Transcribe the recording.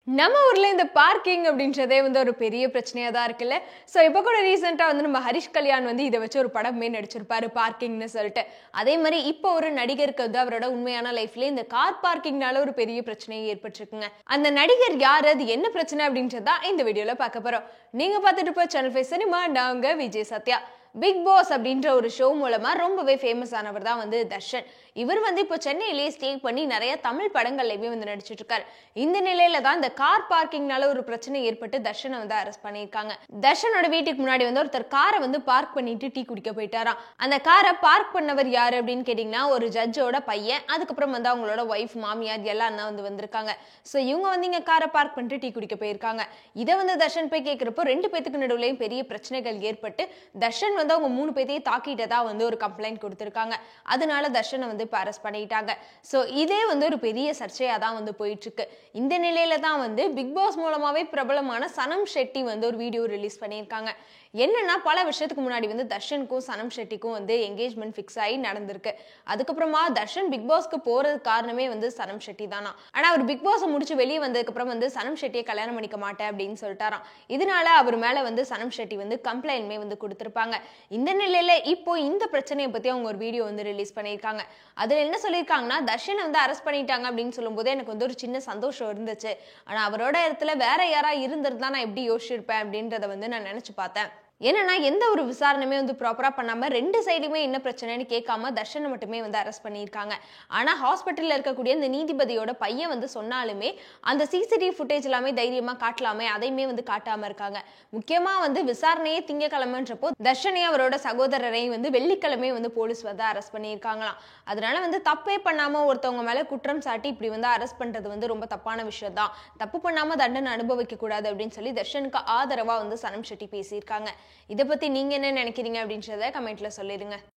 நம்ம ஊர்ல இந்த பார்க்கிங் அப்படின்றதே வந்து ஒரு பெரிய பிரச்சனையா தான் இருக்குல்ல. ஸோ இப்போ கூட ரீசெண்டாக வந்து நம்ம ஹரிஷ் கல்யாண் வந்து இதை வச்சு ஒரு படமே நடிச்சிருப்பாரு பார்க்கிங்னு சொல்லிட்டு. அதே மாதிரி இப்போ ஒரு நடிகருக்கு வந்து அவரோட உண்மையான லைஃப்ல இந்த கார் பார்க்கிங்னால ஒரு பெரிய பிரச்சனையே ஏற்பட்டிருக்குங்க. அந்த நடிகர் யாரு, அது என்ன பிரச்சனை அப்படின்றதா இந்த வீடியோல பார்க்க போறோம். நீங்க பார்த்துட்டு இருப்ப சேனல் ஃபேஸ் சினிமா, நான் உங்க விஜய் சத்யா. பிக் பாஸ் அப்படின்ற ஒரு ஷோ மூலமா ரொம்பவே ஃபேமஸ் ஆனவர் தான் வந்து தர்ஷன். இவர் வந்து இப்போ சென்னையிலேயே ஸ்டே பண்ணி நிறைய தமிழ் படங்கள்லயுமே வந்து நடிச்சிட்டு இருக்காரு. இந்த நிலையில தான் இந்த கார் பார்க்கிங்னால ஒரு பிரச்சனை ஏற்பட்டு தர்ஷனை வந்து அரெஸ்ட் பண்ணியிருக்காங்க. தர்ஷனோட வீட்டுக்கு முன்னாடி வந்து ஒருத்தர் காரை வந்து பார்க் பண்ணிட்டு டீ குடிக்க போயிட்டாராம். அந்த காரை பார்க் பண்ணவர் யாரு அப்படின்னு கேட்டீங்கன்னா ஒரு ஜட்ஜோட பையன், அதுக்கப்புறம் வந்து அவங்களோட ஒய்ஃப், மாமியார் எல்லாம் தான் வந்து வந்திருக்காங்க. ஸோ இவங்க வந்து இங்க காரை பார்க் பண்ணிட்டு டீ குடிக்க போயிருக்காங்க. இதை வந்து தர்ஷன் போய் கேட்கிறப்போ ரெண்டு பேத்துக்கு நடுவுலையும் பெரிய பிரச்சனைகள் ஏற்பட்டு தர்ஷன் வந்து அவங்க 3 பேத்தையும் தாக்கிட்டதா வந்து ஒரு கம்ப்ளைண்ட் கொடுத்திருக்காங்க. அதனால தர்ஷனை வந்து இப்ப அரெஸ்ட் பண்ணிட்டாங்க. சோ இதே வந்து ஒரு பெரிய சர்ச்சையா தான் வந்து போயிட்டு இருக்கு. இந்த நிலையில தான் வந்து பிக் பாஸ் மூலமாவே பிரபலமான சனம் ஷெட்டி வந்து ஒரு வீடியோ ரிலீஸ் பண்ணியிருக்காங்க. என்னன்னா பல வருஷத்துக்கு முன்னாடி வந்து தர்ஷனுக்கும் சனம் ஷெட்டிக்கும் வந்து என்கேஜ்மெண்ட் ஃபிக்ஸ் ஆகி நடந்திருக்கு. அதுக்கப்புறமா தர்ஷன் பிக் பாஸ்க்கு போறது காரணமே வந்து சனம் ஷெட்டி தானா. ஆனா அவர் பிக் பாஸ் முடிச்சு வெளியே வந்ததுக்கு அப்புறம் வந்து சனம் ஷெட்டியை கல்யாணம் பண்ணிக்க மாட்டேன் அப்படின்னு சொல்லிட்டாராம். இதனால அவர் மேல வந்து சனம் ஷெட்டி வந்து கம்ப்ளைண்ட்மே வந்து கொடுத்திருப்பாங்க. இந்த நிலையில இப்போ இந்த பிரச்சனையை பத்தி அவங்க ஒரு வீடியோ வந்து ரிலீஸ் பண்ணியிருக்காங்க. அதுல என்ன சொல்லியிருக்காங்கன்னா, தர்ஷனை வந்து அரெஸ்ட் பண்ணிட்டாங்க அப்படின்னு சொல்லும்போது எனக்கு வந்து ஒரு சின்ன சந்தோஷம் இருந்துச்சு. ஆனா அவரோட இடத்துல வேற யாரா இருந்திருந்தா நான் எப்படி யோசிச்சிருப்பேன் அப்படின்றத வந்து நான் நினைச்சு பார்த்தேன். என்னன்னா எந்த ஒரு விசாரணையுமே வந்து ப்ராப்பரா பண்ணாம ரெண்டு சைடுமே என்ன பிரச்சனைன்னு கேட்காம தர்ஷனை மட்டுமே வந்து அரெஸ்ட் பண்ணியிருக்காங்க. ஆனா ஹாஸ்பிட்டல்ல இருக்கக்கூடிய இந்த நீதிபதியோட பையன் வந்து சொன்னாலுமே அந்த சிசிடிவி ஃபுட்டேஜ் எல்லாமே தைரியமா காட்டலாமே, அதையுமே வந்து காட்டாம இருக்காங்க. முக்கியமா வந்து விசாரணையே திங்கக்கிழமைன்றப்போ தர்ஷனையும் அவரோட சகோதரரையும் வந்து வெள்ளிக்கிழமை வந்து போலீஸ் வந்து அரெஸ்ட் பண்ணியிருக்காங்களாம். அதனால வந்து தப்பே பண்ணாம ஒருத்தவங்க மேல குற்றம் சாட்டி இப்படி வந்து அரெஸ்ட் பண்றது வந்து ரொம்ப தப்பான விஷயம் தான். தப்பு பண்ணாம தண்டனை அனுபவிக்க கூடாது அப்படின்னு சொல்லி தர்ஷனுக்கு ஆதரவா வந்து சனம் ஷெட்டி பேசியிருக்காங்க. இதை பத்தி நீங்க என்ன நினைக்கிறீங்க அப்படின்றத கமெண்ட்ல சொல்லிடுங்க.